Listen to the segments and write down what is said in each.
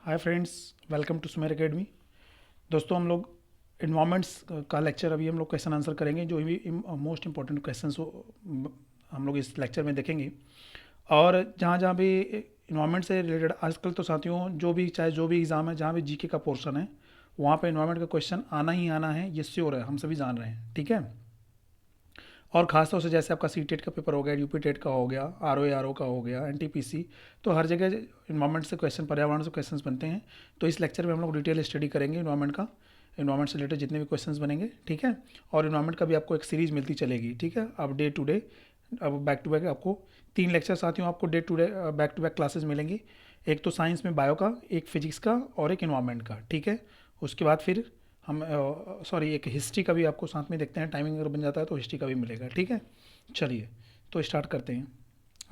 Hi friends, welcome to Sumer academy. दोस्तों, हम लोग इन्वायरमेंट्स का लेक्चर अभी हम लोग क्वेश्चन आंसर करेंगे। जो भी मोस्ट इंपॉर्टेंट क्वेश्चंस हम लोग इस लेक्चर में देखेंगे। और जहाँ जहाँ भी इन्वायरमेंट से रिलेटेड आजकल तो साथियों जो भी चाहे जो भी एग्ज़ाम है, जहाँ भी जीके का पोर्शन है, वहाँ पे इन्वायरमेंट का क्वेश्चन आना ही आना है, ये श्योर है, हम सभी जान रहे हैं। ठीक है। और ख़ासतौर से जैसे आपका सी टेट का पेपर हो गया, यूपी टेट का हो गया, आर ओ का हो गया, एनटीपीसी, तो हर जगह इन्वायरमेंट से क्वेश्चन, पर्यावरण से क्वेश्चंस बनते हैं। तो इस लेक्चर में हम लोग डिटेल स्टडी करेंगे इन्वायरमेंट का, इन्वायरमेंट से रिलेटेड जितने भी क्वेश्चंस बनेंगे। ठीक है। और इन्वायरमेंट का भी आपको एक सीरीज़ मिलती चलेगी। ठीक है। अब डे टू डे, अब बैक टू बैक आपको 3 लेक्चर साथियों आपको डे टू बैक क्लासेस मिलेंगी। एक तो साइंस में बायो का, एक फिजिक्स का और एक इन्वायरमेंट का। ठीक है। उसके बाद फिर हम सॉरी एक हिस्ट्री का भी आपको साथ में देखते हैं। टाइमिंग अगर बन जाता है तो हिस्ट्री का भी मिलेगा। ठीक है। चलिए, तो स्टार्ट करते हैं।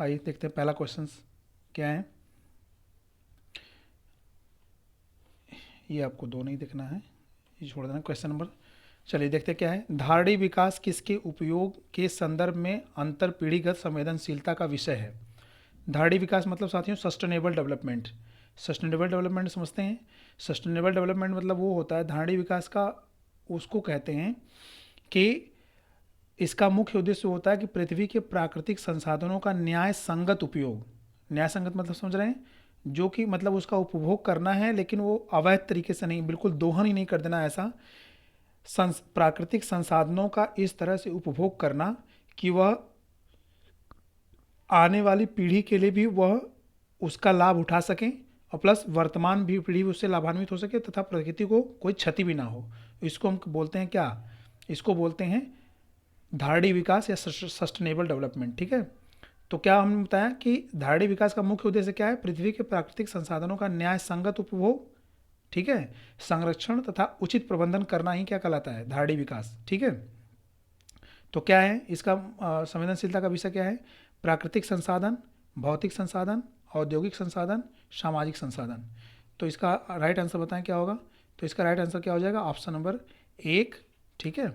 आइए देखते हैं पहला क्वेश्चंस क्या है। ये आपको दो नहीं देखना है, ये छोड़ देना क्वेश्चन नंबर। चलिए देखते हैं क्या है। धारणी विकास किसके उपयोग के संदर्भ में अंतर पीढ़ीगत संवेदनशीलता का विषय है। धारणी विकास मतलब साथियों सस्टेनेबल डेवलपमेंट। सस्टेनेबल डेवलपमेंट समझते हैं। सस्टेनेबल डेवलपमेंट मतलब वो होता है धारणी विकास का, उसको कहते हैं कि इसका मुख्य उद्देश्य होता है कि पृथ्वी के प्राकृतिक संसाधनों का न्याय संगत उपयोग। न्याय संगत मतलब समझ रहे हैं, जो कि मतलब उसका उपभोग करना है, लेकिन वो अवैध तरीके से नहीं, बिल्कुल दोहन ही नहीं कर देना ऐसा। प्राकृतिक संसाधनों का इस तरह से उपभोग करना कि वह आने वाली पीढ़ी के लिए भी वह उसका लाभ उठा सकें, और प्लस वर्तमान भी पीढ़ी भी उससे लाभान्वित हो सके, तथा प्रकृति को कोई क्षति भी ना हो। इसको हम बोलते हैं क्या, इसको बोलते हैं धारणी विकास या सस्टेनेबल डेवलपमेंट। ठीक है। तो क्या हमने बताया कि धारणी विकास का मुख्य उद्देश्य क्या है, पृथ्वी के प्राकृतिक संसाधनों का न्याय संगत उपभोग, ठीक है, संरक्षण तथा उचित प्रबंधन करना ही क्या कहलाता है, धारणी विकास। ठीक है। तो क्या है इसका संवेदनशीलता का विषय क्या है, प्राकृतिक संसाधन, भौतिक संसाधन, औद्योगिक संसाधन, सामाजिक संसाधन। तो इसका राइट आंसर बताएं क्या होगा। तो इसका राइट आंसर क्या हो जाएगा, ऑप्शन नंबर 1। ठीक है।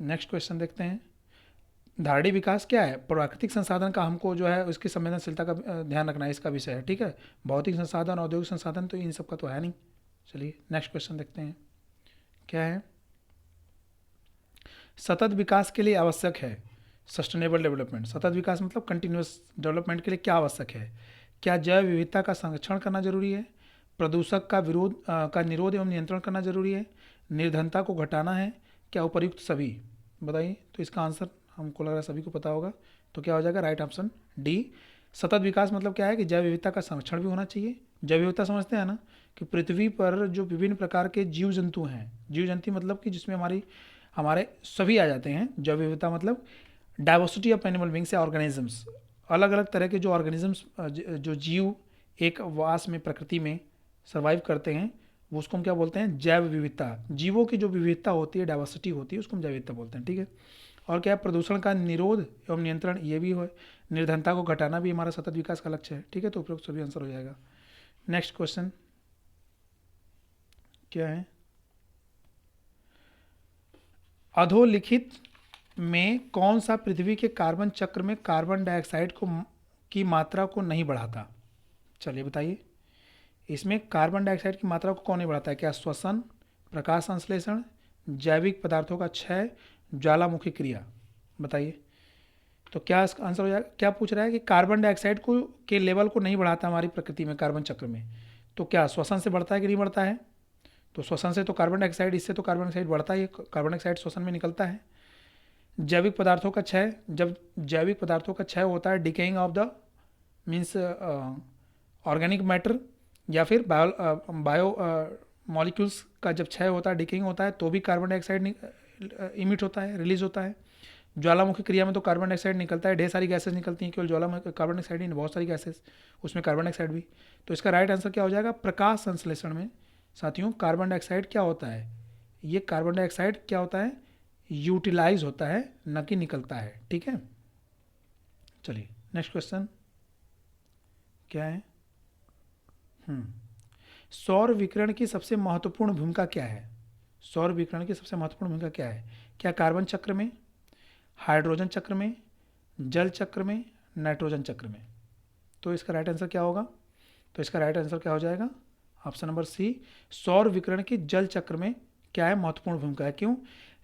नेक्स्ट क्वेश्चन देखते हैं। धारणी विकास क्या है, प्राकृतिक संसाधन का हमको जो है उसकी संवेदनशीलता का ध्यान रखना है, इसका विषय है। ठीक है। भौतिक संसाधन, औद्योगिक संसाधन तो इन सब का तो है नहीं। चलिए नेक्स्ट क्वेश्चन देखते हैं क्या है। सतत विकास के लिए आवश्यक है, सस्टेनेबल डेवलपमेंट, सतत विकास मतलब कंटिन्यूस डेवलपमेंट के लिए क्या आवश्यक है। क्या जैव विविधता का संरक्षण करना जरूरी है, प्रदूषक का का निरोध एवं नियंत्रण करना जरूरी है, निर्धनता को घटाना है, क्या उपर्युक्त सभी। बताइए। तो इसका आंसर हमको लग रहा है सभी को पता होगा। तो क्या हो जाएगा, राइट ऑप्शन डी। सतत विकास मतलब क्या है कि जैव विविधता का संरक्षण भी होना चाहिए। जैव विविधता समझते हैं ना, कि पृथ्वी पर जो विभिन्न प्रकार के जीव जंतु हैं, जीव जंतु मतलब कि जिसमें हमारे सभी आ जाते हैं। जैव विविधता मतलब डाइवर्सिटी ऑफ एनिमल बींग्स या ऑर्गेनिजम्स, अलग अलग तरह के जो ऑर्गेनिजम्स, जो जीव एक वास में प्रकृति में सर्वाइव करते हैं, वो उसको हम क्या बोलते हैं, जैव विविधता। जीवों की जो विविधता होती है, डाइवर्सिटी होती है, उसको हम जैव विविधता बोलते हैं। ठीक है। और क्या है, प्रदूषण का निरोध एवं नियंत्रण, ये भी है। निर्धनता को घटाना भी हमारा सतत विकास का लक्ष्य है। ठीक है। तो उपयुक्त सभी आंसर हो जाएगा। नेक्स्ट क्वेश्चन क्या है, अधोलिखित में कौन सा पृथ्वी के कार्बन चक्र में कार्बन डाइऑक्साइड को की मात्रा को नहीं बढ़ाता। चलिए बताइए। इसमें कार्बन डाइऑक्साइड की मात्रा को कौन नहीं बढ़ाता है, क्या श्वसन, प्रकाश संश्लेषण, जैविक पदार्थों का क्षय, ज्वालामुखी क्रिया। बताइए। तो क्या इसका आंसर हो जाएगा, क्या पूछ रहा है कि कार्बन डाइऑक्साइड को के लेवल को नहीं बढ़ाता हमारी प्रकृति में कार्बन चक्र में, तो क्या श्वसन से बढ़ता है कि नहीं बढ़ता है। तो श्वसन से तो कार्बन डाइऑक्साइड, इससे तो कार्बन डाइऑक्साइड बढ़ता ही है, कार्बन डाइऑक्साइड श्वसन में निकलता है। जैविक पदार्थों का क्षय, जब जैविक पदार्थों का क्षय होता है, decaying of the means organic matter, या फिर बायो मॉलिक्यूल्स का जब क्षय होता है, डिकेइंग होता है, तो भी कार्बन डाइऑक्साइड इमिट होता है, रिलीज होता है। ज्वालामुखी क्रिया में तो कार्बन डाइऑक्साइड निकलता है, ढेर सारी गैसेज निकलती हैं, केवल ज्वालामुखी कार्बन डाइऑक्साइड ही नहीं, बहुत सारी गैसेज, उसमें कार्बन डाइऑक्साइड भी। तो इसका राइट आंसर क्या हो जाएगा, प्रकाश संश्लेषण में साथियों कार्बन डाइऑक्साइड क्या होता है, ये कार्बन डाइऑक्साइड क्या होता है, यूटिलाइज होता है, न कि निकलता है। ठीक है। चलिए नेक्स्ट क्वेश्चन क्या है। सौर विकिरण की सबसे महत्वपूर्ण भूमिका क्या है, सौर विकिरण की सबसे महत्वपूर्ण भूमिका क्या है, क्या कार्बन चक्र में, हाइड्रोजन चक्र में, जल चक्र में, नाइट्रोजन चक्र में। तो इसका राइट आंसर क्या होगा, तो इसका राइट आंसर क्या हो जाएगा? ऑप्शन नंबर सी, सौर विकिरण की जल चक्र में क्या है? महत्वपूर्ण भूमिका है। क्यों?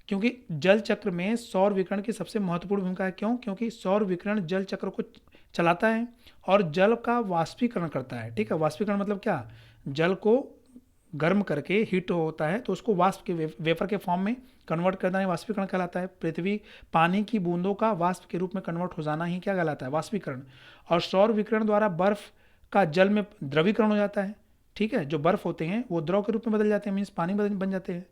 क्योंकि जल चक्र में सौर विकिरण की सबसे महत्वपूर्ण भूमिका है। क्यों? क्योंकि सौर विकिरण जल चक्र को चलाता है और जल का वाष्पीकरण करता है। ठीक है, वाष्पीकरण मतलब क्या? जल को गर्म करके हीट होता है तो उसको वाष्प के वेपर के फॉर्म में कन्वर्ट करना ही वाष्पीकरण कहलाता है। पृथ्वी पानी की बूंदों का वाष्प के रूप में कन्वर्ट हो जाना ही क्या कहलाता है? वाष्पीकरण। और सौर विकिरण द्वारा बर्फ का जल में द्रवीकरण हो जाता है। ठीक है, जो बर्फ होते हैं वो द्रव के रूप में बदल जाते हैं, मीन्स पानी बन जाते हैं।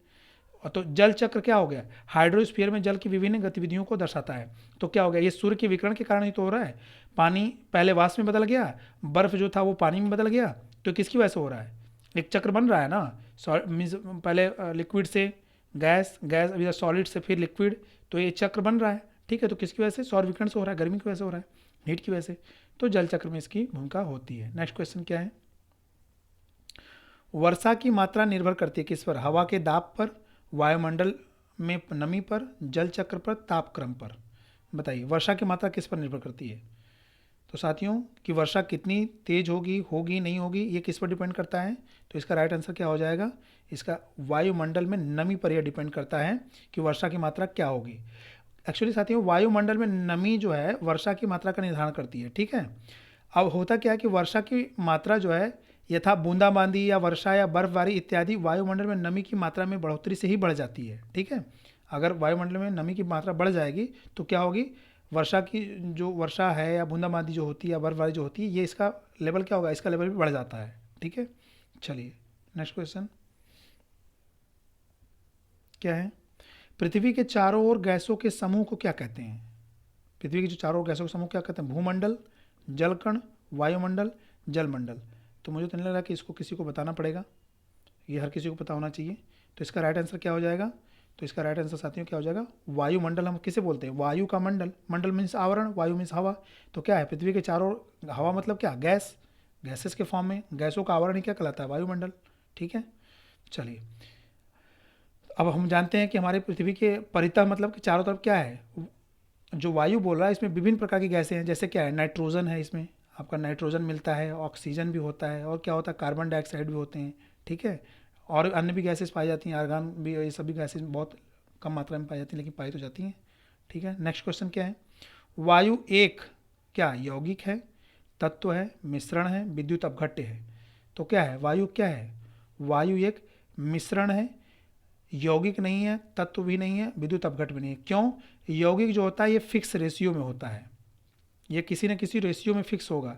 और तो जल चक्र क्या हो गया? हाइड्रोस्फीयर में जल की विभिन्न गतिविधियों को दर्शाता है। तो क्या हो गया? ये सूर्य के विकिरण के कारण ही तो हो रहा है। पानी पहले वाष्प में बदल गया, बर्फ जो था वो पानी में बदल गया, तो किसकी वजह से हो रहा है? एक चक्र बन रहा है ना, मीन्स पहले लिक्विड से गैस, गैस अभी सॉलिड से फिर लिक्विड, तो ये चक्र बन रहा है। ठीक है, तो किसकी वजह से? सौर विकिरण से हो रहा है, गर्मी की वजह से हो रहा है, हीट की वजह से। तो जल चक्र में इसकी भूमिका होती है। नेक्स्ट क्वेश्चन क्या है? वर्षा की मात्रा निर्भर करती है किस पर? हवा के दाब पर, वायुमंडल में नमी पर, जल चक्र पर, तापक्रम पर। बताइए वर्षा की मात्रा किस पर निर्भर करती है? तो साथियों कि वर्षा कितनी तेज होगी, होगी नहीं होगी, ये किस पर डिपेंड करता है? तो इसका राइट आंसर क्या हो जाएगा? इसका वायुमंडल में नमी पर यह डिपेंड करता है कि वर्षा की मात्रा क्या होगी। एक्चुअली साथियों वायुमंडल में नमी जो है वर्षा की मात्रा का निर्धारण करती है। ठीक है, अब होता क्या है कि वर्षा की मात्रा जो है यथा बूंदाबांदी या वर्षा या बर्फबारी इत्यादि वायुमंडल में नमी की मात्रा में बढ़ोतरी से ही बढ़ जाती है। ठीक है, अगर वायुमंडल में नमी की मात्रा बढ़ जाएगी तो क्या होगी? वर्षा की जो वर्षा है या बूंदाबांदी जो होती है या बर्फबारी जो होती है, ये इसका लेवल क्या होगा? इसका लेवल भी बढ़ जाता है। ठीक है, चलिए नेक्स्ट क्वेश्चन क्या है? पृथ्वी के चारों ओर गैसों के समूह को क्या कहते हैं? पृथ्वी के जो चारों ओर गैसों के समूह क्या कहते हैं? भूमंडल, जलकण, वायुमंडल, जलमंडल। तो मुझे तो नहीं लग रहा कि इसको किसी को बताना पड़ेगा, ये हर किसी को पता होना चाहिए। तो इसका राइट आंसर क्या हो जाएगा? तो इसका राइट आंसर साथियों क्या हो जाएगा? वायुमंडल हम किसे बोलते हैं? वायु का मंडल, मंडल मीन्स आवरण, वायु मीन्स हवा। तो क्या है? पृथ्वी के चारों, हवा मतलब क्या? गैस, गैसेस के फॉर्म में गैसों का आवरण ही क्या कहलाता है? वायुमंडल। ठीक है, चलिए अब हम जानते हैं कि हमारे पृथ्वी के परितः मतलब कि चारों तरफ क्या है? जो वायु बोल रहा है इसमें विभिन्न प्रकार की गैसें हैं। जैसे क्या है? नाइट्रोजन है, इसमें आपका नाइट्रोजन मिलता है, ऑक्सीजन भी होता है, और क्या होता है? कार्बन डाइऑक्साइड भी होते हैं। ठीक है, और अन्य भी गैसेस पाई जाती हैं, आर्गन भी, ये सभी गैसेस बहुत कम मात्रा में पाई जाती हैं लेकिन पाई तो जाती हैं। ठीक है, नेक्स्ट क्वेश्चन क्या है? वायु एक क्या यौगिक है, तत्व है, मिश्रण है, विद्युत अपघट्य है? तो क्या है? वायु क्या है? वायु एक मिश्रण है, यौगिक नहीं है, तत्व भी नहीं है, विद्युत अपघट्य भी नहीं है। क्यों? यौगिक जो होता है ये फिक्स रेशियो में होता है, ये किसी न किसी रेशियो में फिक्स होगा।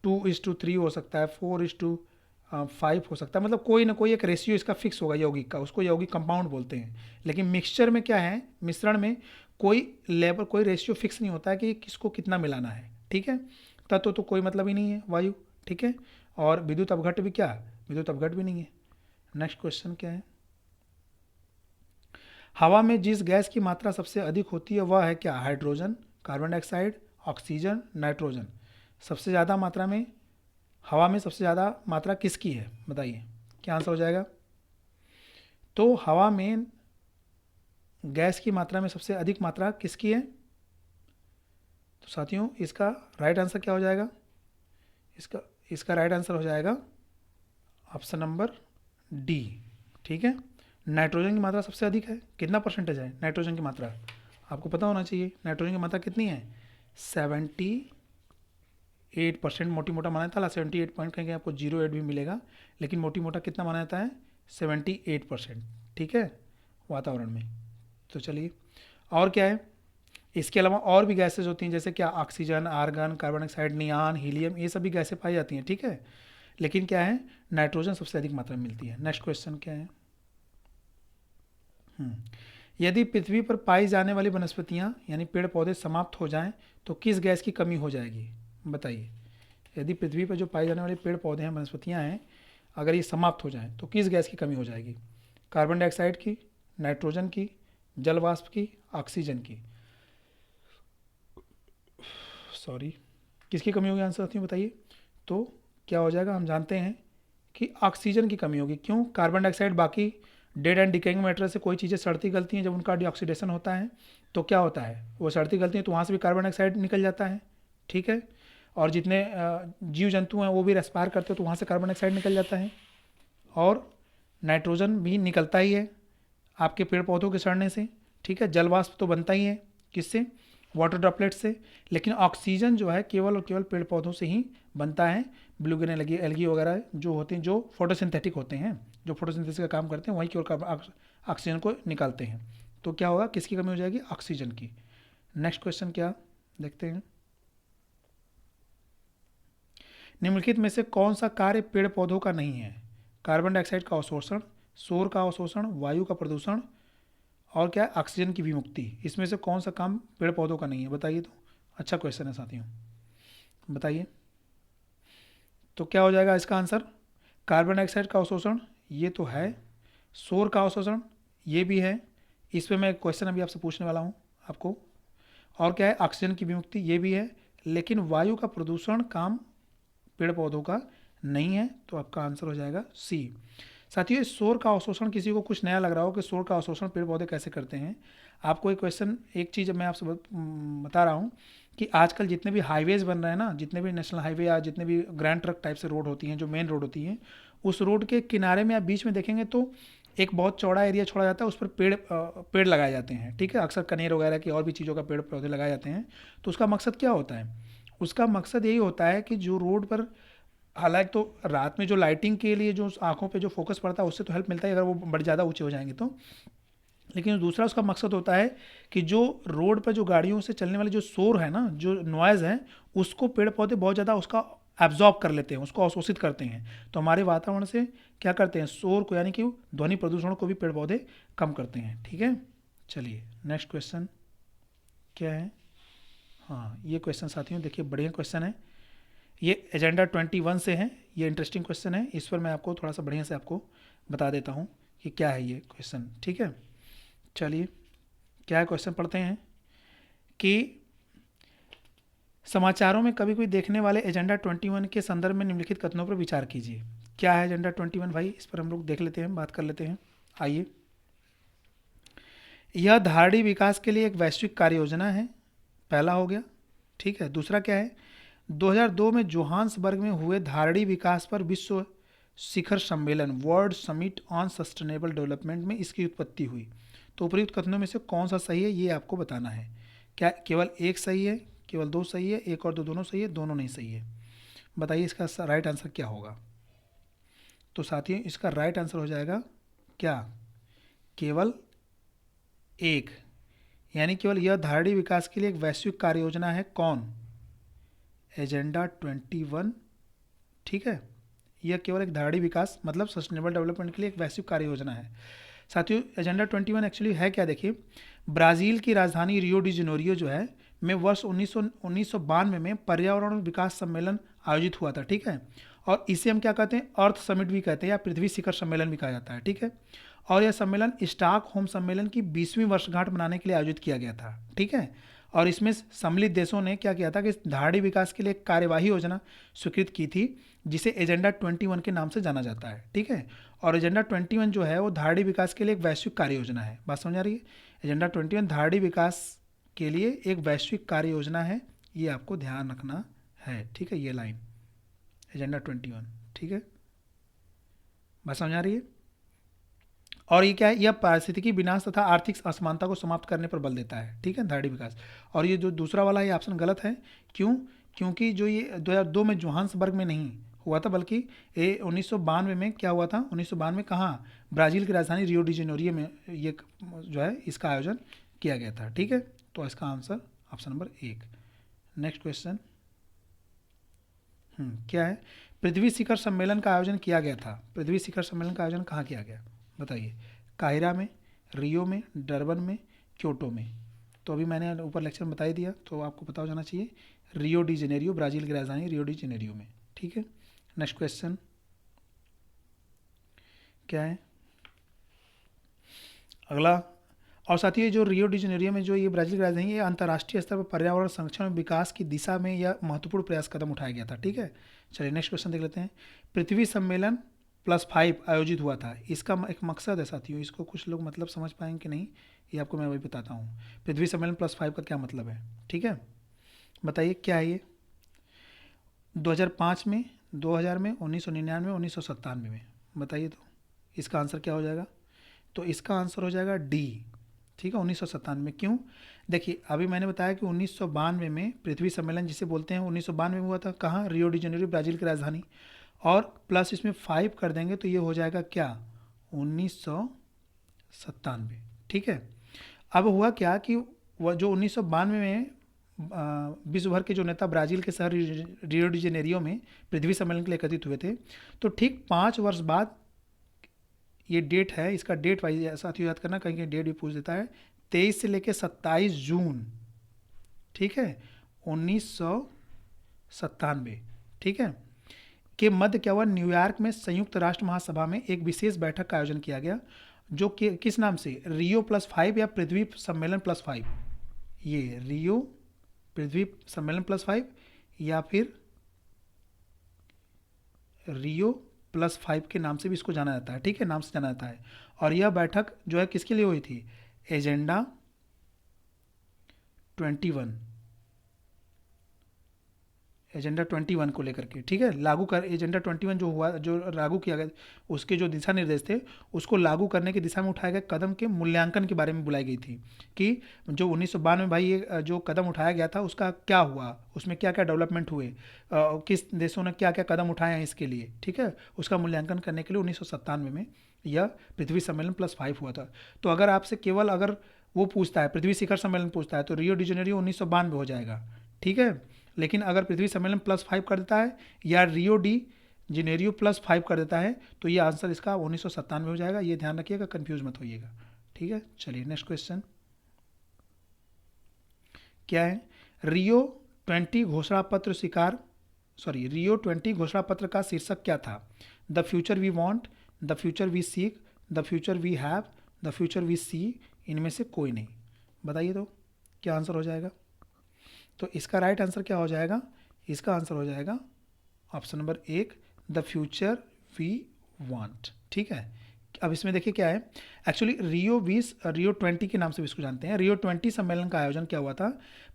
2:3 हो सकता है, 4:5 हो सकता है, मतलब कोई ना कोई एक रेशियो इसका फिक्स होगा यौगिक का, उसको यौगिक कंपाउंड बोलते हैं। लेकिन मिक्सचर में क्या है? मिश्रण में कोई लेवल, कोई रेशियो फिक्स नहीं होता है कि किसको कितना मिलाना है। ठीक है, तत्व तो कोई मतलब ही नहीं है वायु। ठीक है, और विद्युत अपघट्य भी क्या? विद्युत अपघट्य भी नहीं है। नेक्स्ट क्वेश्चन क्या है? हवा में जिस गैस की मात्रा सबसे अधिक होती है वह है क्या? Hydrogen, carbon dioxide, oxygen, nitrogen. सबसे ज़्यादा मात्रा में हवा में सबसे ज़्यादा मात्रा किसकी है? बताइए क्या आंसर हो जाएगा? तो हवा में गैस की मात्रा में सबसे अधिक मात्रा किसकी है? तो साथियों इसका राइट आंसर क्या हो जाएगा? इसका इसका राइट आंसर हो जाएगा ऑप्शन नंबर डी। ठीक है, नाइट्रोजन की मात्रा सबसे अधिक है। कितना परसेंटेज है नाइट्रोजन की मात्रा? आपको पता होना चाहिए नाइट्रोजन की मात्रा कितनी है? 78%। मोटी मोटा माना जाता है 78 पॉइंट, कहीं आपको 08 भी मिलेगा, लेकिन मोटी मोटा कितना माना जाता है? 78%। ठीक है, वातावरण में। तो चलिए और क्या है? इसके अलावा और भी गैसेज होती हैं, जैसे क्या? Oxygen, argon, carbon dioxide, neon, helium, ये सभी गैसें पाई जाती हैं। ठीक है, लेकिन क्या है? नाइट्रोजन सबसे अधिक मात्रा में मिलती है। नेक्स्ट क्वेश्चन क्या है? यदि पृथ्वी पर पाई जाने वाली वनस्पतियां यानी पेड़ पौधे समाप्त हो जाएं तो किस गैस की कमी हो जाएगी? बताइए यदि पृथ्वी पर जो पाए जाने वाले पेड़ पौधे हैं, वनस्पतियां हैं, अगर ये समाप्त हो जाएं तो किस गैस की कमी हो जाएगी? कार्बन डाइऑक्साइड की, नाइट्रोजन की, जल वाष्प की, ऑक्सीजन की? सॉरी, किसकी कमी होगी? आंसर साथियों बताइए। तो क्या हो जाएगा? हम जानते हैं कि ऑक्सीजन की कमी होगी। क्यों? कार्बन डाइऑक्साइड बाकी डेड एंड डिकेइंग मैटर से कोई चीज़ें सड़ती गलती हैं, जब उनका डिऑक्सीडेशन होता है तो क्या होता है? वो सड़ती गलती है तो वहाँ से भी कार्बन डाइऑक्साइड निकल जाता है। ठीक है, और जितने जीव जंतु हैं वो भी रेस्पायर करते हो तो वहाँ से कार्बन डाइऑक्साइड निकल जाता है, और नाइट्रोजन भी निकलता ही है आपके पेड़ पौधों के सड़ने से, ठीक है। जल वाष्प तो बनता ही है, किससे? वाटर ड्रॉपलेट से। लेकिन ऑक्सीजन जो है केवल और केवल पेड़ पौधों से ही बनता है। ब्लू ग्रीन एल्गी एल्गी वगैरह जो होते हैं, जो फोटोसिंथेटिक होते हैं, जो फोटोसिंथेसिस का काम करते हैं, वही केवल ऑक्सीजन को निकालते हैं। तो क्या होगा, किसकी कमी हो जाएगी? ऑक्सीजन की। नेक्स्ट क्वेश्चन क्या देखते हैं, निम्नलिखित में से कौन सा कार्य पेड़ पौधों का नहीं है? कार्बन डाइऑक्साइड का अवशोषण, सौर का अवशोषण, वायु का प्रदूषण, और क्या है? ऑक्सीजन की विमुक्ति। इसमें से कौन सा काम पेड़ पौधों का नहीं है, बताइए तो। अच्छा क्वेश्चन है साथियों, बताइए। तो क्या हो जाएगा इसका आंसर? कार्बन डाइऑक्साइड का अवशोषण ये तो है, सौर का अवशोषण ये भी है, इस पर मैं क्वेश्चन अभी आपसे पूछने वाला हूँ आपको। और क्या है? ऑक्सीजन की विमुक्ति ये भी है। लेकिन वायु का प्रदूषण काम पेड़ पौधों का नहीं है, तो आपका आंसर हो जाएगा सी। साथियों, सौर का अवशोषण किसी को कुछ नया लग रहा हो कि सौर का अवशोषण पेड़ पौधे कैसे करते हैं, आपको एक क्वेश्चन, एक चीज़ मैं आपसे बता रहा हूँ कि आजकल जितने भी हाईवेज बन रहे हैं ना, जितने भी नेशनल हाईवे या जितने भी ग्रैंड ट्रक टाइप से रोड होती हैं, जो मेन रोड होती हैं, उस रोड के किनारे में आप बीच में देखेंगे तो एक बहुत चौड़ा एरिया छोड़ा जाता है, उस पर पेड़ लगाए जाते हैं, ठीक है। अक्सर कनेर वगैरह की और भी चीज़ों का पेड़ पौधे लगाए जाते हैं। तो उसका मकसद क्या होता है? उसका मकसद यही होता है कि जो रोड पर, हालांकि तो रात में जो लाइटिंग के लिए जो आंखों पे जो फोकस पड़ता है उससे तो हेल्प मिलता है अगर वो बड़े ज़्यादा ऊंचे हो जाएंगे तो, लेकिन दूसरा उसका मकसद होता है कि जो रोड पर जो गाड़ियों से चलने वाले जो शोर है ना, जो नॉइज़ है, उसको पेड़ पौधे बहुत ज़्यादा उसका एब्जॉर्ब कर लेते हैं, उसको अवशोषित करते हैं। तो हमारे वातावरण से क्या करते हैं, शोर को यानी कि ध्वनि प्रदूषण को भी पेड़ पौधे कम करते हैं, ठीक है। चलिए नेक्स्ट क्वेश्चन क्या है। हाँ, ये क्वेश्चन साथियों देखिए बढ़िया क्वेश्चन है, ये एजेंडा 21 से है, ये इंटरेस्टिंग क्वेश्चन है। इस पर मैं आपको थोड़ा सा बढ़िया से आपको बता देता हूँ कि क्या है ये क्वेश्चन, ठीक है। चलिए क्या है क्वेश्चन, पढ़ते हैं कि समाचारों में कभी कोई देखने वाले एजेंडा 21 के संदर्भ में निम्नलिखित कथनों पर विचार कीजिए। क्या है एजेंडा 21 भाई, इस पर हम लोग देख लेते हैं, बात कर लेते हैं। आइए, यह धारणी विकास के लिए एक वैश्विक कार्य योजना है, पहला हो गया, ठीक है। दूसरा क्या है, 2002 में जोहान्सबर्ग में हुए धारणी विकास पर विश्व शिखर सम्मेलन, world summit on sustainable development में इसकी उत्पत्ति हुई। तो उपयुक्त कथनों में से कौन सा सही है ये आपको बताना है। क्या केवल एक सही है, केवल दो सही है, एक और दो दोनों सही है, दोनों नहीं सही है? बताइए इसका राइट आंसर क्या होगा। तो साथियों इसका राइट आंसर हो जाएगा क्या, केवल एक, यानी केवल यह धारणी विकास के लिए एक वैश्विक कार्य योजना है। कौन? एजेंडा 21, ठीक है। यह केवल एक धारणी विकास मतलब सस्टेनेबल डेवलपमेंट के लिए एक वैश्विक कार्य योजना है। साथियों एजेंडा 21 एक्चुअली है क्या, देखिए, ब्राज़ील की राजधानी रियो डी जेनेरियो जो है में वर्ष 1992 में पर्यावरण विकास सम्मेलन आयोजित हुआ था, ठीक है। और इसे हम क्या कहते हैं, अर्थ समिट भी कहते हैं या पृथ्वी शिखर सम्मेलन भी कहा जाता है, ठीक है। और यह सम्मेलन स्टॉकहोम सम्मेलन की 20वीं वर्षगांठ मनाने के लिए आयोजित किया गया था, ठीक है। और इसमें सम्मिलित देशों ने क्या किया था कि धारणी विकास के लिए एक कार्यवाही योजना स्वीकृत की थी, जिसे एजेंडा 21 के नाम से जाना जाता है, ठीक है। और एजेंडा 21 जो है वो धारणी विकास के लिए एक वैश्विक कार्य योजना है, बात समझ आ रही है। एजेंडा 21 धारणी विकास के लिए एक वैश्विक कार्य योजना है, ये आपको ध्यान रखना है, ठीक है। ये लाइन एजेंडा 21, ठीक है, बात समझ आ रही है। और ये क्या है, यह पारिस्थितिकी विनाश तथा आर्थिक असमानता को समाप्त करने पर बल देता है, ठीक है, धारणी विकास। और ये जो दूसरा वाला ये ऑप्शन गलत है, क्यों? क्योंकि जो ये 2002 में जोहान्सबर्ग में नहीं हुआ था, बल्कि ये 1992 में क्या हुआ था, 1992 कहाँ, ब्राज़ील की राजधानी रियो डी जेनेरियो में ये जो है इसका आयोजन किया गया था, ठीक है। तो इसका answer option number 1। Next question क्या है, पृथ्वी शिखर सम्मेलन का आयोजन किया गया था, पृथ्वी शिखर सम्मेलन का आयोजन कहाँ किया गया, बताइए। काहिरा में, रियो में, डरबन में, क्योटो में? तो अभी मैंने ऊपर लेक्चर में बता ही दिया, तो आपको पता हो जाना चाहिए, रियो डी जेनेरियो, ब्राज़ील की राजधानी रियो डी जेनेरियो में, ठीक है। नेक्स्ट क्वेश्चन क्या है अगला। और साथ ही जो रियो डी जेनेरियो में जो ये ब्राज़ील की राजधानी, ये अंतर्राष्ट्रीय स्तर पर पर्यावरण संरक्षण और विकास की दिशा में यह महत्वपूर्ण प्रयास कदम उठाया गया था, ठीक है। चलिए नेक्स्ट क्वेश्चन देख लेते हैं। पृथ्वी सम्मेलन +5 आयोजित हुआ था, इसका एक मकसद है साथियों, इसको कुछ लोग मतलब समझ पाएंगे कि नहीं, ये आपको मैं वही बताता हूँ। पृथ्वी सम्मेलन +5 का क्या मतलब है, ठीक है, बताइए क्या है ये। 2005 में, 2000 में, 1999 में, 1997 में। बताइए तो इसका आंसर क्या हो जाएगा? तो इसका आंसर हो जाएगा डी। ठीक है, 1997 में। क्यों? देखिए अभी मैंने बताया कि 1992 में पृथ्वी सम्मेलन जिसे बोलते हैं 1992 में हुआ था। कहाँ? रियो डी जेनेरो, ब्राज़ील की राजधानी। और प्लस इसमें 5 कर देंगे तो ये हो जाएगा क्या? 1997। ठीक है। अब हुआ क्या कि वह जो 1992 में विश्व भर के जो नेता ब्राज़ील के शहर रियो डी जेनेरियो में पृथ्वी सम्मेलन के लिए एकत्रित हुए थे, तो ठीक 5 वर्ष बाद ये डेट है, इसका डेट वाइज साथियों याद करना, कहीं कहीं डेट भी पूछ देता है। 23 से लेकर 27 जून, ठीक है, 1997, ठीक है, के मध्य क्या हुआ? न्यूयॉर्क में संयुक्त राष्ट्र महासभा में एक विशेष बैठक का आयोजन किया गया, जो कि किस नाम से? रियो +5 या पृथ्वी सम्मेलन +5। ये रियो पृथ्वी सम्मेलन +5 या फिर रियो +5 के नाम से भी इसको जाना जाता है। ठीक है, नाम से जाना जाता है। और यह बैठक जो है किसके लिए हुई थी? एजेंडा 21, एजेंडा 21 को लेकर के। ठीक है, लागू कर एजेंडा 21 जो हुआ, जो लागू किया गया, उसके जो दिशा निर्देश थे उसको लागू करने की दिशा में उठाए गए कदम के मूल्यांकन के बारे में बुलाई गई थी कि जो 1992 में भाई ये जो कदम उठाया गया था उसका क्या हुआ, उसमें क्या क्या डेवलपमेंट हुए, किस देशों ने क्या क्या कदम उठाए हैं इसके लिए। ठीक है, उसका मूल्यांकन करने के लिए 1997 में यह पृथ्वी सम्मेलन +5 हुआ था। तो अगर आपसे केवल अगर वो पूछता है, पृथ्वी शिखर सम्मेलन पूछता है, तो रियो डी जेनेरियो 1992 हो जाएगा। ठीक है, लेकिन अगर पृथ्वी सम्मेलन +5 कर देता है या रियो डी जेनेरियो +5 कर देता है तो ये आंसर इसका 1997 हो जाएगा। ये ध्यान रखिएगा, कंफ्यूज मत होइएगा। ठीक है, चलिए नेक्स्ट क्वेश्चन क्या है? रियो 20 घोषणा पत्र स्वीकार, सॉरी, रियो 20 घोषणा पत्र का शीर्षक क्या था? The future we want, the future we seek, the future we have, the future we see, इनमें से कोई नहीं। बताइए तो क्या आंसर हो जाएगा? तो इसका राइट आंसर क्या हो जाएगा? इसका आंसर हो जाएगा option number 1, the future we want. ठीक है, अब इसमें देखिए क्या है। एक्चुअली रियो 20 के नाम से भी इसको जानते हैं। रियो 20 सम्मेलन का आयोजन क्या हुआ था?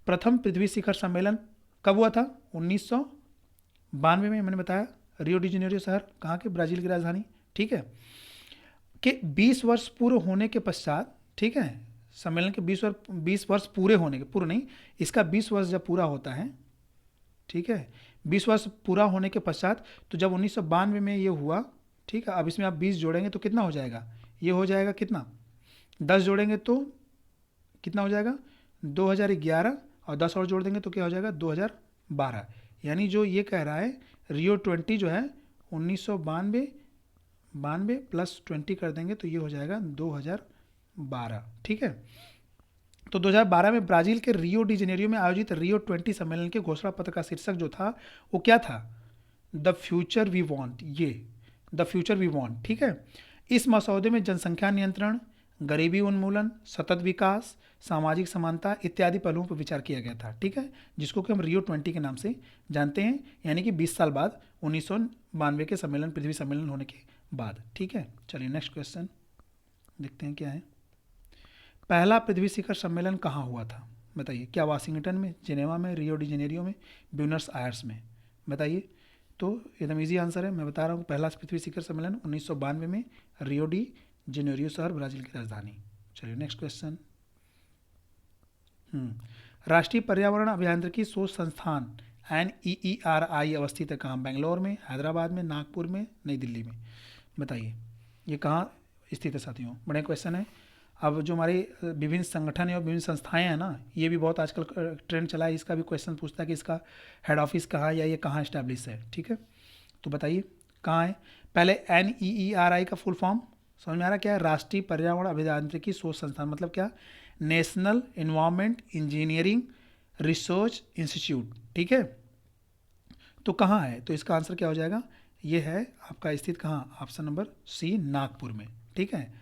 प्रथम पृथ्वी शिखर सम्मेलन कब हुआ था? 1992 में। मैंने बताया रियो डी जेनेरियो शहर कहाँ के? ब्राज़ील की राजधानी। ठीक है, कि 20 वर्ष पूरे होने के पश्चात, ठीक है, सम्मेलन के 20 वर्ष पूरे होने के, पूरे नहीं, इसका 20 वर्ष जब पूरा होता है, ठीक है, 20 वर्ष पूरा होने के पश्चात, तो जब 1992 में ये हुआ, ठीक है, अब इसमें आप 20 जोड़ेंगे तो कितना हो जाएगा? ये हो जाएगा कितना? 10 जोड़ेंगे तो कितना हो जाएगा? 2011, और 10 और जोड़ देंगे तो क्या हो जाएगा? 2012। यानी जो ये कह रहा है रियो 20 जो है 1992, 92 + 20 कर देंगे तो ये हो जाएगा 2012। ठीक है, तो 2012 में ब्राज़ील के रियो डी जेनेरियो में आयोजित रियो 20 सम्मेलन के घोषणा पत्र का शीर्षक जो था वो क्या था? The future we want. ये द फ्यूचर वी वांट। ठीक है, इस मसौदे में जनसंख्या नियंत्रण, गरीबी उन्मूलन, सतत विकास, सामाजिक समानता इत्यादि पहलुओं पर विचार किया गया था। ठीक है, जिसको कि हम रियो 20 के नाम से जानते हैं, यानी कि 20 साल बाद 1992 के सम्मेलन, पृथ्वी सम्मेलन होने के बाद। ठीक है, चलिए नेक्स्ट क्वेश्चन देखते हैं क्या है। पहला पृथ्वी शिखर सम्मेलन कहाँ हुआ था? बताइए, क्या वाशिंगटन में, जेनेवा में, रियो डी जेनेरियो में, ब्यूनस आयर्स में? बताइए तो एकदम इजी आंसर है, मैं बता रहा हूँ। पहला पृथ्वी शिखर सम्मेलन 1992 में, रियो डी जेनेरियो शहर, ब्राज़ील की राजधानी। चलिए नेक्स्ट क्वेश्चन। राष्ट्रीय पर्यावरण अभियांत्रिकी शोध संस्थान NEERI अवस्थित है कहाँ? बेंगलोर में, हैदराबाद में, नागपुर में, नई दिल्ली में? बताइए ये कहाँ स्थित है साथियों? बड़े क्वेश्चन है। अब जो हमारे विभिन्न संगठन है और विभिन्न संस्थाएं हैं ना, ये भी बहुत आजकल ट्रेंड चला है, इसका भी क्वेश्चन पूछता है कि इसका हेड ऑफिस कहाँ है या ये कहाँ इस्टेब्लिश है। ठीक है, तो बताइए कहाँ है? पहले NEERI का फुल फॉर्म समझ में आ रहा क्या है? राष्ट्रीय पर्यावरण अभियांत्रिकी शोध संस्थान, मतलब क्या? National environment engineering research institute. ठीक है, तो कहाँ है? तो इसका आंसर क्या हो जाएगा? ये है आपका स्थित कहाँ? ऑप्शन नंबर सी, नागपुर में। ठीक है,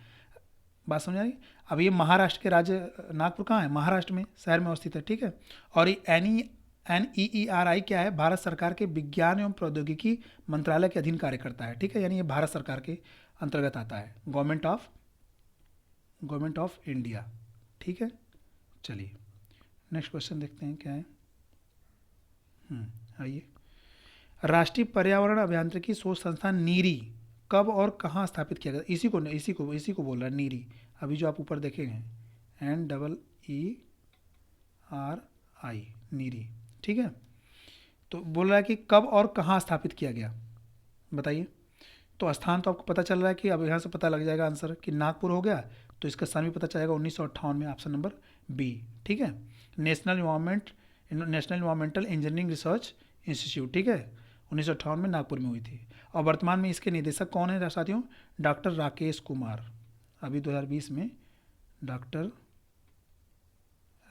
बात समझ आ रही? अब ये महाराष्ट्र के राज्य, नागपुर कहाँ है? महाराष्ट्र में, शहर में अवस्थित है। ठीक है, और ये NEERI क्या है? भारत सरकार के विज्ञान एवं प्रौद्योगिकी मंत्रालय के अधीन कार्य करता है। ठीक है, यानी ये भारत सरकार के अंतर्गत आता है, गवर्नमेंट ऑफ इंडिया। ठीक है, चलिए नेक्स्ट क्वेश्चन देखते हैं क्या है। आइए, राष्ट्रीय पर्यावरण अभियांत्रिकी शोध संस्थान नीरी कब और कहाँ स्थापित किया गया? इसी को बोल रहा है नीरी। अभी जो आप ऊपर देखेंगे NEERI, नीरी, ठीक है। तो बोल रहा है कि कब और कहाँ स्थापित किया गया, बताइए। तो स्थान तो आपको पता चल रहा है कि अब यहाँ से पता लग जाएगा आंसर कि नागपुर हो गया, तो इसका सन भी पता चलेगा 1958 में, ऑप्शन नंबर बी, ठीक है। National environmental engineering research institute, ठीक है, 1958 में नागपुर में हुई थी। और वर्तमान में इसके निदेशक कौन है साथियों? डॉक्टर राकेश कुमार। अभी 2020 में डॉक्टर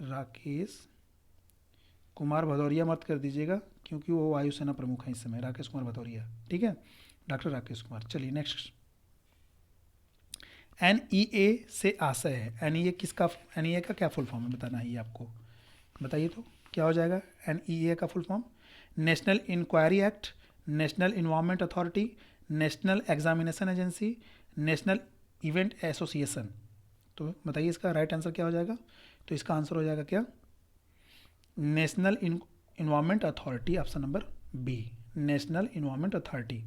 राकेश कुमार भदौरिया मत कर दीजिएगा, क्योंकि वो वायुसेना प्रमुख हैं इस समय, राकेश कुमार भदौरिया, ठीक है, डॉक्टर राकेश कुमार। चलिए नेक्स्ट। NEA से आशय है, NEA का क्या फुल फॉर्म है बताना है ये आपको, बताइए तो क्या हो जाएगा NEA का full form? National inquiry act, national environment authority, national examination agency, national event association. तो बताइए इसका राइट आंसर क्या हो जाएगा? तो इसका आंसर हो जाएगा क्या? National environment authority, option number B, national environment authority.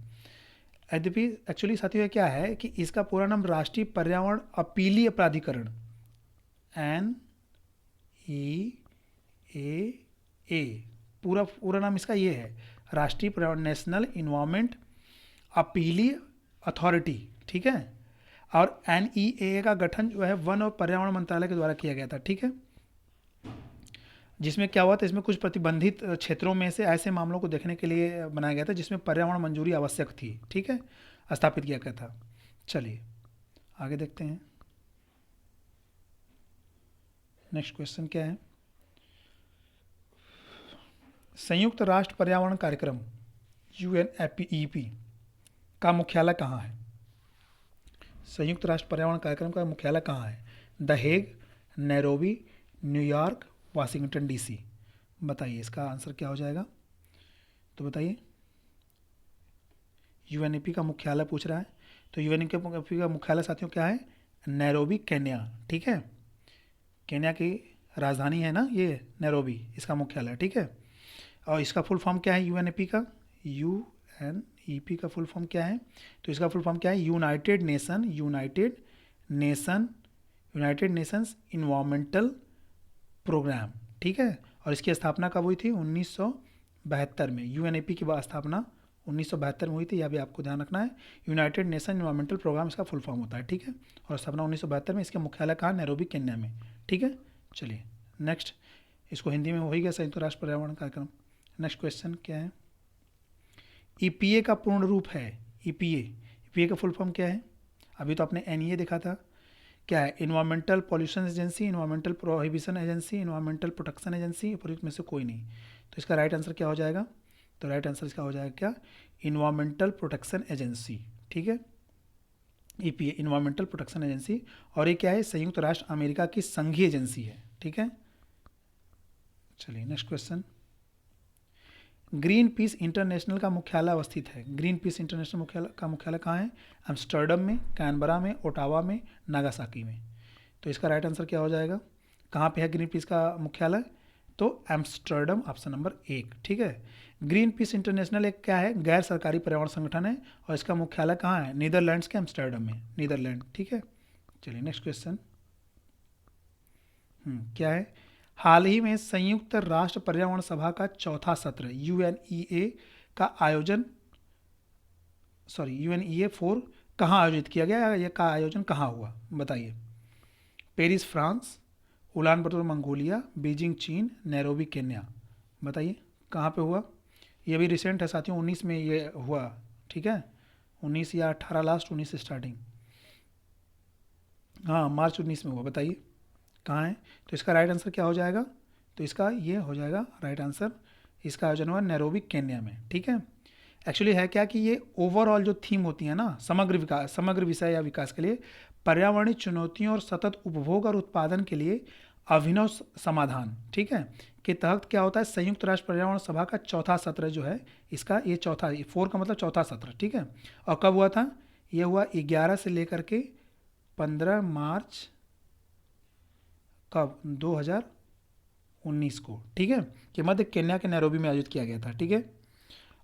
यद्यपि एक्चुअली साथियों क्या है कि इसका पूरा नाम राष्ट्रीय पर्यावरण अपीलीय प्राधिकरण NEAA, पूरा नाम इसका ये है, राष्ट्रीय पर्यावरण, नेशनल इन्वायरमेंट अपीलीय अथॉरिटी, ठीक है। और NEAA का गठन जो है वन और पर्यावरण मंत्रालय के द्वारा किया गया था, ठीक है। जिसमें क्या हुआ था, इसमें कुछ प्रतिबंधित क्षेत्रों में से ऐसे मामलों को देखने के लिए बनाया गया था जिसमें पर्यावरण मंजूरी आवश्यक थी, ठीक है, स्थापित किया गया था। चलिए आगे देखते हैं। नेक्स्ट क्वेश्चन क्या है? संयुक्त राष्ट्र पर्यावरण कार्यक्रम UNEP का मुख्यालय कहाँ है? संयुक्त राष्ट्र पर्यावरण कार्यक्रम का मुख्यालय कहाँ है? The Hague, Nairobi, New York, Washington DC। बताइए इसका आंसर क्या हो जाएगा, तो बताइए। UNEP का मुख्यालय पूछ रहा है, तो UNEP का मुख्यालय साथियों क्या है? नैरोबी, केन्या, ठीक है। केन्या की राजधानी है ना ये नैरोबी, इसका मुख्यालय, ठीक है। और इसका फुल फॉर्म क्या है UNEP का? UNEP का फुल फॉर्म क्या है? तो इसका फुल फॉर्म क्या है? यूनाइटेड नेशंस इन्वायरमेंटल प्रोग्राम, ठीक है। और इसकी स्थापना कब हुई थी? 1972 में। UNEP की स्थापना 1972 में हुई थी, यह भी आपको ध्यान रखना है। यूनाइटेड नेशन इन्वायरमेंटल प्रोग्राम इसका फुल फॉर्म होता है, ठीक है। और स्थापना 1972 में, इसके मुख्यालय कहाँ? नैरोबी, केन्या में, ठीक है। चलिए नेक्स्ट, इसको हिंदी में हो ही गया, संयुक्त राष्ट्र पर्यावरण कार्यक्रम। नेक्स्ट क्वेश्चन क्या है? EPA का पूर्ण रूप है, EPA का फुल फॉर्म क्या है? अभी तो आपने NEA देखा था, क्या है? Environmental pollution agency, environmental prohibition agency, environmental protection agency, उपयुक्त में से कोई नहीं। तो इसका राइट आंसर क्या हो जाएगा? तो राइट आंसर इसका हो जाएगा क्या? इन्वायरमेंटल प्रोटेक्शन एजेंसी, ठीक है। EPA environmental protection agency. और ये क्या है? संयुक्त राष्ट्र अमेरिका की संघीय एजेंसी है, ठीक है। चलिए next question. Green peas international का मुख्यालय अवस्थित है। ग्रीन पीस इंटरनेशनल का मुख्यालय कहाँ है? एम्स्टर्डम में, कैनबरा में, ओटावा में, नागासाकी में। तो इसका राइट आंसर क्या हो जाएगा? कहाँ पे है ग्रीन पीस का मुख्यालय? तो एम्स्टर्डम, ऑप्शन नंबर 1, ठीक है। ग्रीन पीस इंटरनेशनल एक क्या है? गैर सरकारी पर्यावरण संगठन है, और इसका मुख्यालय कहाँ है? नीदरलैंड्स के एम्स्टर्डम में, नीदरलैंड, ठीक है। चलिए नेक्स्ट क्वेश्चन। क्या है? हाल ही में संयुक्त राष्ट्र पर्यावरण सभा का चौथा सत्र UNEA का आयोजन UNEA 4 कहाँ आयोजित किया गया? यह का आयोजन कहाँ हुआ, बताइए। पेरिस फ्रांस, उलानबटर मंगोलिया, बीजिंग चीन, नैरोबी केन्या। बताइए कहाँ पे हुआ? ये भी रिसेंट है साथियों, 19 में ये हुआ, ठीक है। 19 या 18 लास्ट, 19 से स्टार्टिंग, हाँ मार्च 19 में हुआ। बताइए कहाँ है? तो इसका राइट आंसर क्या हो जाएगा? तो इसका ये हो जाएगा राइट आंसर, इसका आयोजन हुआ नैरोबी केन्या में, ठीक है। एक्चुअली है क्या कि ये ओवरऑल जो थीम होती है ना, समग्र विषय या विकास के लिए, पर्यावरणीय चुनौतियों और सतत उपभोग और उत्पादन के लिए अभिनव समाधान, ठीक है, के तहत क्या होता है? संयुक्त राष्ट्र पर्यावरण सभा का चौथा सत्र जो है, इसका ये चौथा, 4 का मतलब चौथा सत्र, ठीक है। और कब हुआ था? ये हुआ 11 से लेकर के 15 मार्च कब? 2019 को, ठीक है, कि मध्य केन्या के नैरोबी में आयोजित किया गया था, ठीक है।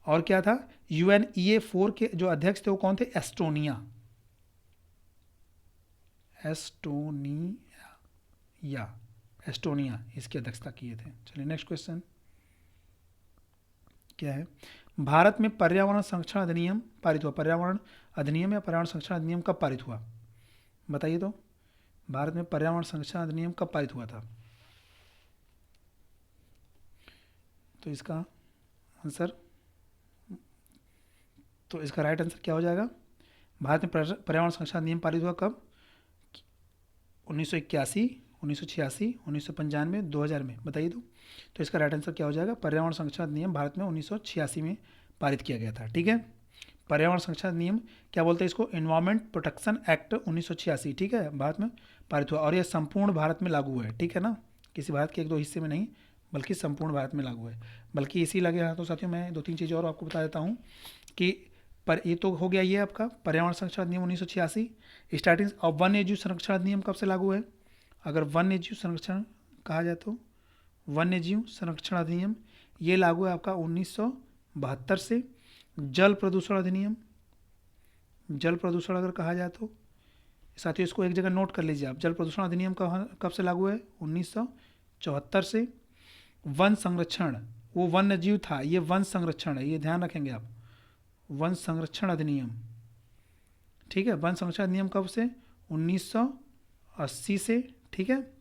और क्या था, UNEA4 के जो अध्यक्ष थे वो कौन थे, एस्टोनिया, एस्टोनिया इसकी अध्यक्षता किए थे। चलिए नेक्स्ट क्वेश्चन क्या है, भारत में पर्यावरण संरक्षण अधिनियम पारित हुआ, पर्यावरण अधिनियम या पर्यावरण संरक्षण अधिनियम कब पारित हुआ, बताइए तो, भारत में पर्यावरण संरक्षण अधिनियम कब पारित हुआ था, तो इसका आंसर, तो इसका राइट आंसर क्या हो जाएगा, भारत में पर्यावरण संरक्षण अधिनियम पारित हुआ कब, 1981, 1986, 1995, 2000 में, बताइए तो इसका राइट आंसर क्या हो जाएगा, पर्यावरण संरक्षण अधिनियम भारत में 1986 में पारित किया गया था। ठीक है, पर्यावरण संरक्षण अधिनियम क्या बोलते हैं इसको, एनवायरमेंट प्रोटेक्शन एक्ट 1986, ठीक है, भारत में पारित हुआ और यह संपूर्ण भारत में लागू है। ठीक है ना, किसी भारत के एक दो हिस्से में नहीं बल्कि संपूर्ण भारत में लागू है। बल्कि इसी लगे हाथों साथियों मैं दो तीन चीज़ें और आपको बता देता हूँ कि पर ये तो हो गया ये आपका पर्यावरण संरक्षण अधिनियम 1986। स्टार्टिंग और वन्य जीव संरक्षण अधिनियम कब से लागू है, अगर वन्य जीव संरक्षण कहा जाए तो वन्य जीव संरक्षण अधिनियम ये लागू है आपका 1972 से। जल प्रदूषण अधिनियम, जल प्रदूषण अगर कहा जाए तो साथियों इसको एक जगह नोट कर लीजिए आप, जल प्रदूषण अधिनियम कब से लागू है, 1974 से। वन संरक्षण, वो वन्य जीव था, ये वन संरक्षण है, ये ध्यान रखेंगे आप, वन संरक्षण अधिनियम, ठीक है, वन संरक्षण अधिनियम कब से, 1980 से। ठीक है,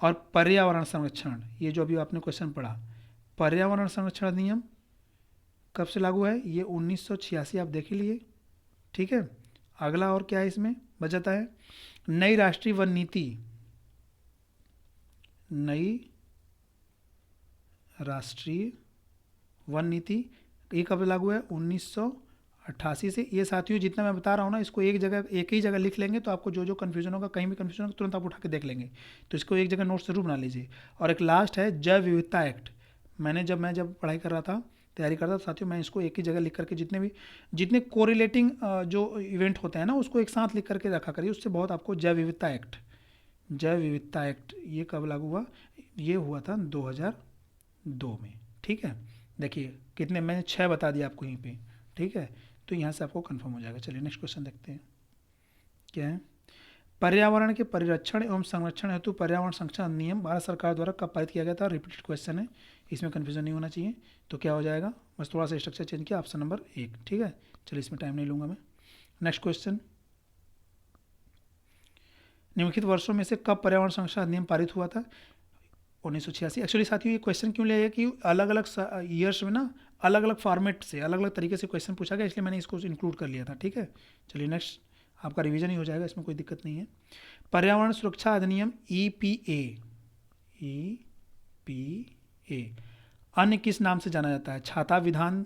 और पर्यावरण संरक्षण, ये जो अभी आपने क्वेश्चन पढ़ा, पर्यावरण संरक्षण अधिनियम कब से लागू है, ये 1986 आप देख ही लिए। ठीक है, अगला और क्या है इसमें बच जाता है, नई राष्ट्रीय वन नीति, नई राष्ट्रीय वन नीति ये कब लागू है, 1988 से। ये साथियों जितना मैं बता रहा हूँ ना इसको एक जगह एक ही जगह लिख लेंगे तो आपको जो जो कन्फ्यूजन होगा, कहीं भी कन्फ्यूजन होगा तुरंत आप उठा के देख लेंगे, तो इसको एक जगह नोट जरूर बना लीजिए। और एक लास्ट है जैव विविधता एक्ट, मैं जब पढ़ाई कर रहा था, तैयारी करता था साथियों, मैं इसको एक ही जगह लिख करके जितने कोरिलेटिंग जो इवेंट होते हैं ना उसको एक साथ लिख करके रखा करिए, उससे बहुत आपको जैव विविधता एक्ट, जैव विविधता एक्ट ये कब लागू हुआ, ये हुआ था 2002 में। ठीक है, देखिए कितने मैंने 6 बता दिया आपको यहीं पे। ठीक है, तो यहाँ से आपको कंफर्म हो जाएगा। चलिए नेक्स्ट क्वेश्चन देखते हैं क्या है, पर्यावरण के परिरक्षण एवं संरक्षण हेतु पर्यावरण संरक्षण अधिनियम भारत सरकार द्वारा कब पारित किया गया था, रिपीटेड क्वेश्चन है, इसमें कन्फ्यूजन नहीं होना चाहिए। तो क्या हो जाएगा, बस थोड़ा सा स्ट्रक्चर चेंज किया, ऑप्शन नंबर 1। ठीक है, चलिए इसमें टाइम नहीं लूँगा मैं। नेक्स्ट क्वेश्चन, निम्नलिखित वर्षों में से कब पर्यावरण संरक्षण अधिनियम पारित हुआ था, 1986। एक्चुअली साथियों ये क्वेश्चन क्यों लिया है कि अलग अलग ईयर्स में ना अलग अलग फॉर्मेट से अलग अलग तरीके से क्वेश्चन पूछा गया, इसलिए मैंने इसको इंक्लूड कर लिया था। ठीक है, चलिए नेक्स्ट आपका रिवीजन ही हो जाएगा, इसमें कोई दिक्कत नहीं है। पर्यावरण सुरक्षा अधिनियम EPA अन्य किस नाम से जाना जाता है, छाता विधान,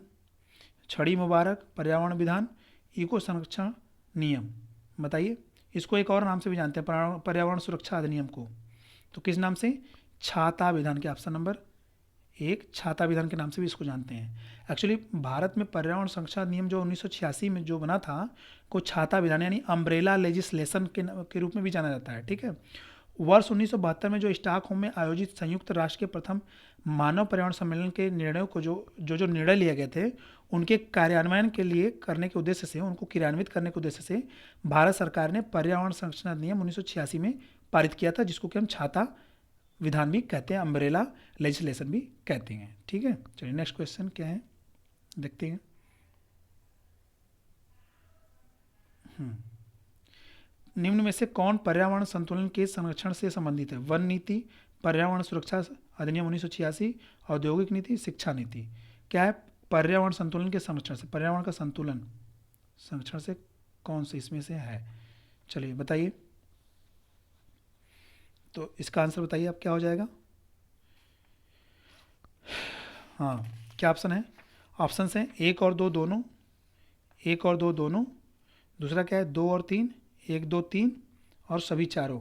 छड़ी मुबारक, पर्यावरण विधान, इको संरक्षण नियम, बताइए। इसको एक और नाम से भी जानते हैं पर्यावरण सुरक्षा अधिनियम को, तो किस नाम से, छाता विधान के, ऑप्शन नंबर 1 छाता विधान के नाम से भी इसको जानते हैं। एक्चुअली भारत में पर्यावरण संरक्षण अधिनियम जो 1986 में जो बना था को छाता विधान यानी अम्ब्रेला लेजिस्लेशन के रूप में भी जाना जाता है। ठीक है, वर्ष 1972 में जो स्टॉकहोम में आयोजित संयुक्त राष्ट्र के प्रथम मानव पर्यावरण सम्मेलन के निर्णयों को जो निर्णय लिए गए थे उनके कार्यान्वयन के लिए करने के उद्देश्य से, उनको क्रियान्वित करने के उद्देश्य से भारत सरकार ने पर्यावरण संरक्षण अधिनियम 1986 में पारित किया था, जिसको कि हम छाता विधान भी कहते हैं, अम्ब्रेला लेजिस्लेशन भी कहते हैं। ठीक है, चलिए नेक्स्ट क्वेश्चन क्या है देखते हैं। निम्न में से कौन पर्यावरण संतुलन के संरक्षण से संबंधित है, वन नीति, पर्यावरण सुरक्षा अधिनियम 1986, औद्योगिक नीति, शिक्षा नीति। क्या है, पर्यावरण संतुलन के संरक्षण से, पर्यावरण का संतुलन संरक्षण से कौन से इसमें से है, चलिए बताइए। तो इसका आंसर बताइए आप क्या हो जाएगा। हाँ, क्या ऑप्शन है, ऑप्शन हैं 1 और 2 दोनों, 1 और 2 दोनों, दूसरा क्या है 2 और 3, 1 2 3 और सभी चारों।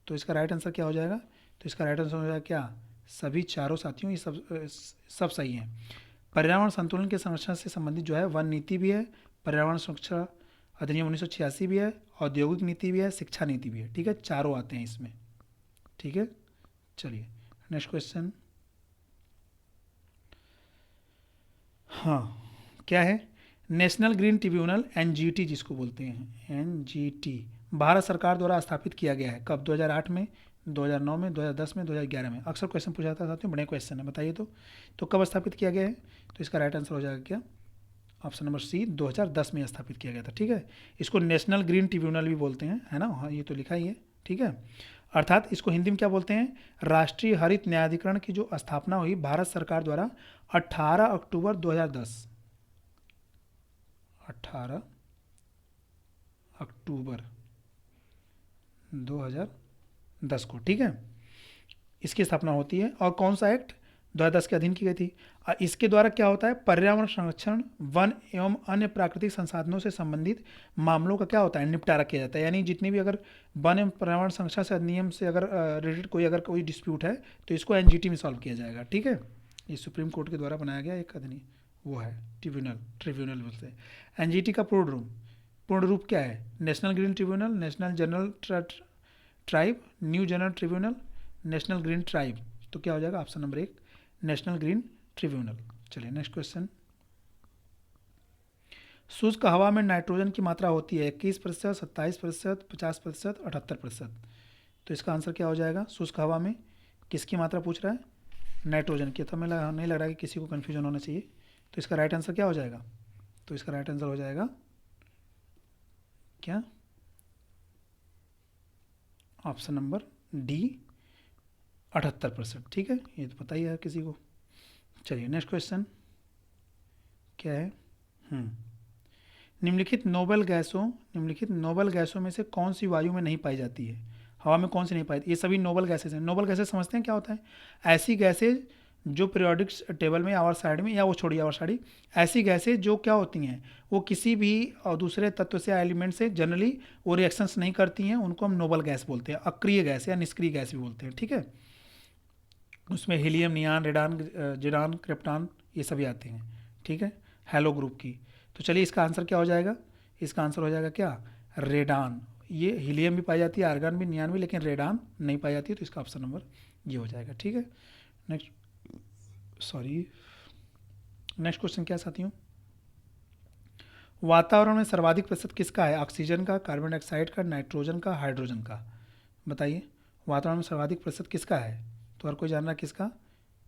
तो इसका राइट आंसर क्या हो जाएगा, तो इसका राइट आंसर हो जाएगा क्या, सभी चारों साथियों, ये सब सही हैं। पर्यावरण संतुलन के संरक्षण से संबंधित जो है वन नीति भी है, पर्यावरण सुरक्षा अधिनियम 1986 भी है, औद्योगिक नीति भी है, शिक्षा नीति भी है। ठीक है, चारों आते हैं इसमें। ठीक है, चलिए नेक्स्ट क्वेश्चन। हाँ, क्या है? नेशनल ग्रीन ट्रिब्यूनल, एनजीटी जिसको बोलते हैं, एनजीटी भारत सरकार द्वारा स्थापित किया गया है। कब? 2008 में, 2009 में, 2010 में, 2011 में। अक्सर क्वेश्चन पूछा जाता है साथियों, बड़े क्वेश्चन है, बताइए तो कब स्थापित किया गया है? तो इसका राइट आंसर हो जाएगा क्या? ऑप्शन नंबर सी, 2010 में स्थापित किया गया था। ठीक है, इसको नेशनल ग्रीन ट्रिब्यूनल भी बोलते हैं, है ना? हाँ, ये तो लिखा ही है। ठीक है, अर्थात इसको हिंदी में क्या बोलते हैं? राष्ट्रीय हरित न्यायाधिकरण की जो स्थापना हुई भारत सरकार द्वारा 18 अक्टूबर 2010, 18 अक्टूबर 2010 को। ठीक है, इसकी स्थापना होती है। और कौन सा एक्ट? 2010 के अधीन की गई थी। इसके द्वारा क्या होता है? पर्यावरण संरक्षण, वन एवं अन्य प्राकृतिक संसाधनों से संबंधित मामलों का क्या होता है? निपटारा किया जाता है। यानी जितनी भी अगर वन एवं पर्यावरण संरक्षण से अधिनियम से अगर रिलेटेड कोई डिस्प्यूट है तो इसको एनजीटी में सॉल्व किया जाएगा। ठीक है, ये सुप्रीम कोर्ट के द्वारा बनाया गया एक अधिनियम, वो है ट्रिब्यूनल बोलते हैं। एनजीटी का पूर्ण रूप क्या है? National green tribunal, national general tribe, new general tribunal, national green tribe. तो क्या हो जाएगा? Option number 1, national green tribunal. चलिए नेक्स्ट क्वेश्चन। शुष्क हवा में नाइट्रोजन की मात्रा होती है 21%, 27%, 50%, 78%। तो इसका आंसर क्या हो जाएगा? शुष्क हवा में किसकी मात्रा पूछ रहा है? नाइट्रोजन की। तो हमें नहीं लग रहा है कि किसी को कन्फ्यूजन होना चाहिए। तो इसका राइट आंसर क्या हो जाएगा? तो इसका राइट आंसर हो जाएगा क्या? Option number D, 78%। ठीक है, ये तो पता ही है किसी को। चलिए नेक्स्ट क्वेश्चन क्या है? निम्नलिखित नोबल गैसों में से कौन सी वायु में नहीं पाई जाती है? हवा में कौन सी नहीं पाई? ये सभी नोबल गैसेज हैं। नोबल गैसेज समझते हैं क्या होता है? ऐसी गैसेज जो पीरियोडिक टेबल में आवर साइड में, या वो छोड़िए आवर साइड, ऐसी गैसेज जो क्या होती हैं, वो किसी भी दूसरे तत्व से, एलिमेंट से जनरली वो रिएक्शंस नहीं करती हैं, उनको हम नोबल गैस बोलते हैं। अक्रिय गैस या निष्क्रिय गैस भी बोलते हैं। ठीक है, उसमें हीलियम, नियान, रेडान, जिरान, क्रिप्टॉन, ये सभी आते हैं। ठीक है, हेलो ग्रुप की। तो चलिए इसका आंसर क्या हो जाएगा? इसका आंसर हो जाएगा क्या? रेडान। ये हीलियम भी पाई जाती है, आर्गन भी, नियान भी, लेकिन रेडान नहीं पाई जाती है। तो इसका ऑप्शन नंबर ये हो जाएगा। ठीक है, नेक्स्ट क्वेश्चन क्या साथियों? वातावरण में सर्वाधिक प्रतिशत किसका है? ऑक्सीजन का, कार्बन डाइऑक्साइड का, नाइट्रोजन का, हाइड्रोजन का? बताइए, वातावरण में सर्वाधिक प्रतिशत किसका है? तो हर कोई जान रहा है किसका?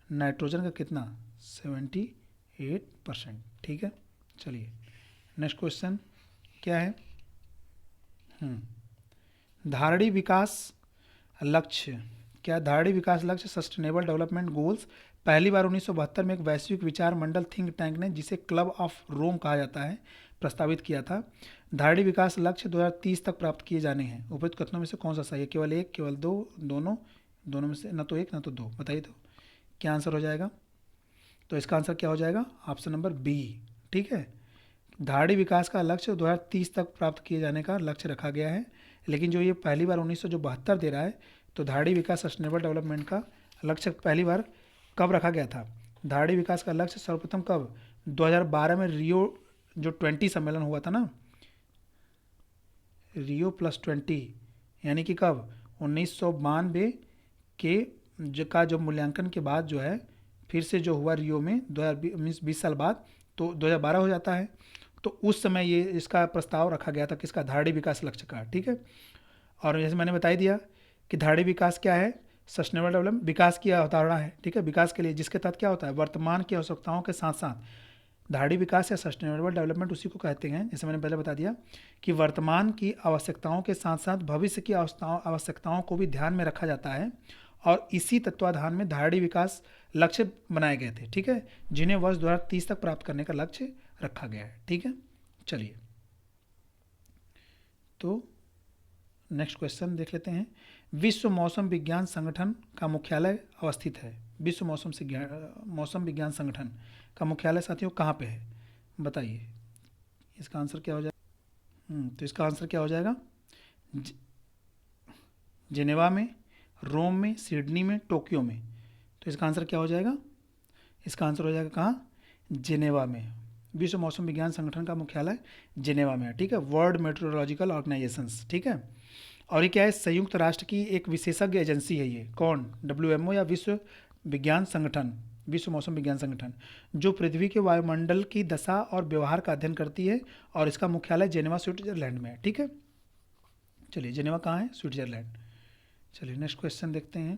नाइट्रोजन का। कितना? 78%। ठीक है, चलिए नेक्स्ट क्वेश्चन क्या है? धारणीय विकास लक्ष्य क्या? धारणीय विकास लक्ष्य, सस्टेनेबल डेवलपमेंट गोल्स, पहली बार 1972 में एक वैश्विक विचार मंडल थिंक टैंक ने, जिसे क्लब ऑफ रोम कहा जाता है, प्रस्तावित किया था। धारणीय विकास लक्ष्य 2030 तक प्राप्त किए जाने हैं। उपयुक्त कथनों में से कौन सा सही है? केवल एक, केवल दो, दोनों में से, न तो एक न तो दो। बताइए तो क्या आंसर हो जाएगा? तो इसका आंसर क्या हो जाएगा? Option number B. ठीक है, धारणीय विकास का लक्ष्य 2030 तक प्राप्त किए जाने का लक्ष्य रखा गया है, लेकिन जो ये पहली बार 1972 दे रहा है, तो धारणीय विकास सस्टेनेबल डेवलपमेंट का लक्ष्य पहली बार कब रखा गया था? धारणीय विकास का लक्ष्य सर्वप्रथम कब? 2012 में रियो जो 20 सम्मेलन हुआ था ना, रियो +20, यानी कि कब? 1992 का जो मूल्यांकन के बाद जो है फिर से जो हुआ रियो में 2020 साल बाद, तो 2012 हो जाता है। तो उस समय ये इसका प्रस्ताव रखा गया था किसका? धारणीय विकास लक्ष्य का। ठीक है, और जैसे मैंने बता ही दिया कि धारणीय विकास क्या है? सस्टेनेबल डेवलपमेंट विकास की अवधारणा है। ठीक है, विकास के लिए जिसके तहत क्या होता है? वर्तमान की आवश्यकताओं के साथ साथ धारणीय विकास या सस्टेनेबल डेवलपमेंट उसी को कहते हैं, जैसे मैंने पहले बता दिया कि वर्तमान की आवश्यकताओं के साथ साथ भविष्य की आवश्यकताओं को भी ध्यान में रखा जाता है, और इसी तत्वाधान में धारणीय विकास लक्ष्य बनाए गए थे। ठीक है, जिन्हें वर्ष 2030 तक प्राप्त करने का लक्ष्य रखा गया है। ठीक है, चलिए तो नेक्स्ट क्वेश्चन देख लेते हैं। विश्व मौसम विज्ञान संगठन का मुख्यालय अवस्थित है। विश्व मौसम विज्ञान संगठन का मुख्यालय साथियों कहाँ पे है? बताइए, इसका आंसर क्या हो जाएगा? तो इसका आंसर क्या हो जाएगा? जेनेवा में, रोम में, सिडनी में, टोक्यो में। तो इसका आंसर क्या हो जाएगा? इसका आंसर हो जाएगा कहाँ? जेनेवा में। विश्व मौसम विज्ञान संगठन का मुख्यालय जेनेवा में है। ठीक है, वर्ल्ड मेट्रोलॉजिकल ऑर्गेनाइजेशंस। ठीक है, और ये क्या है? संयुक्त राष्ट्र की एक विशेषज्ञ एजेंसी है ये। कौन? WMO या विश्व विज्ञान संगठन। विश्व मौसम विज्ञान संगठन, जो पृथ्वी के वायुमंडल की दशा और व्यवहार का अध्ययन करती है, और इसका मुख्यालय जेनेवा स्विट्जरलैंड में है। ठीक है, चलिए जेनेवा कहाँ है? स्विट्जरलैंड। चलिए नेक्स्ट क्वेश्चन देखते हैं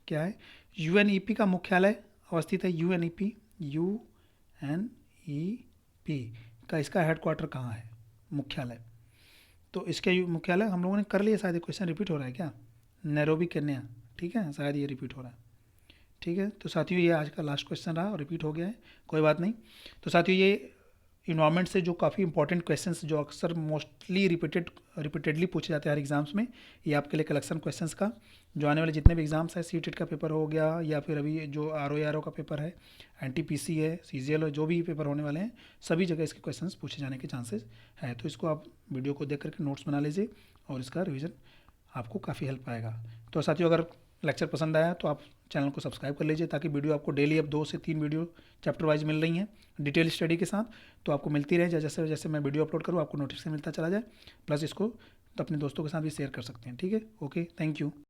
क्या है। यूएनईपी का मुख्यालय अवस्थित है, यूएनईपी का इसका हेडक्वार्टर कहाँ है, मुख्यालय? तो इसके मुख्यालय हम लोगों ने कर लिया, शायद क्वेश्चन रिपीट हो रहा है क्या? Nairobi Kenya. ठीक है, शायद ये रिपीट हो रहा है। ठीक है, तो साथियों ये आज का लास्ट क्वेश्चन रहा और रिपीट हो गया है, कोई बात नहीं। तो साथियों ये इन्वायरमेंट से जो काफ़ी इंपॉर्टेंट क्वेश्चंस जो अक्सर मोस्टली रिपीटेडली पूछे जाते हैं हर एग्जाम्स में, ये आपके लिए कलेक्शन क्वेश्चंस का, जो आने वाले जितने भी एग्जाम्स हैं, सीटेट का पेपर हो गया या फिर अभी जो आर का पेपर है, एनटीपीसी है, सीजीएल है, जो भी पेपर होने वाले हैं सभी जगह इसके क्वेश्चंस पूछे जाने के चांसेस है। तो इसको आप वीडियो को देख करके नोट्स बना लीजिए और इसका रिविज़न आपको काफ़ी हेल्प आएगा। तो साथियों अगर लेक्चर पसंद आया तो आप चैनल को सब्सक्राइब कर लीजिए, ताकि वीडियो आपको डेली अब 2 से 3 वीडियो चैप्टर वाइज मिल रही हैं डिटेल स्टडी के साथ, तो आपको मिलती रहे। जैसे जैसे मैं वीडियो अपलोड करूँ आपको नोटिफिकेशन मिलता चला जाए। प्लस इसको तो अपने दोस्तों के साथ भी शेयर कर सकते हैं। ठीक है, ओके, थैंक यू।